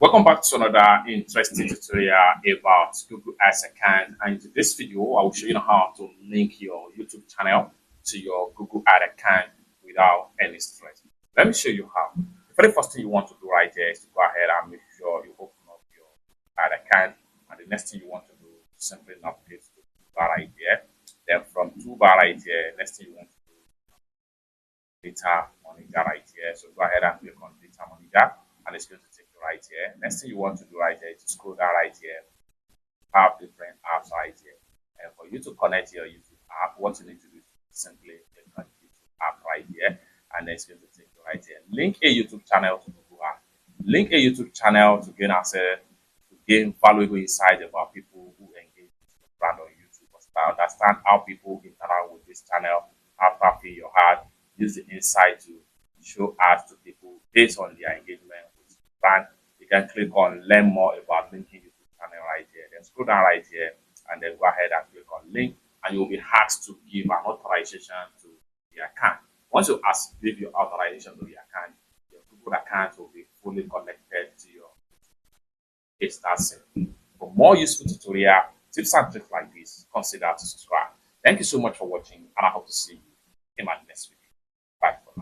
Welcome back to another interesting tutorial about Google Ads account. And in this video, I will show you how to link your YouTube channel to your Google Ad account without any stress. Let me show you how. The very first thing you want to do right here is to go ahead and make sure you open up your ad account. And the next thing you want to do is simply navigate to the toolbar right here. Then from toolbar right here, next thing you want to do is data manager right here. So go ahead and click on data manager. And it's going to take you right here. Next thing you want to do right here is to scroll down right here. Have different apps right here. And for you to connect your YouTube app, what you need to do is simply click on YouTube app right here. And then it's going to take you right here. Link a YouTube channel to Google app. Link a YouTube channel to gain access, to gain valuable insight about people who engage with your brand on YouTube. Understand how people interact with this channel, how traffic your ad. Use the insight to show ads to people based on their engagement with the brand. You can click on learn more about linking YouTube channel right here. Then scroll down right here and then go ahead and click on link, and you'll be asked to give an authorization to the account. Once you give your authorization to the account, your Google account will be fully connected to your. It's that simple. For more useful tutorial tips and tricks like this, consider to subscribe. Thank you so much for watching, and I hope to see you in my next video. Bye for now.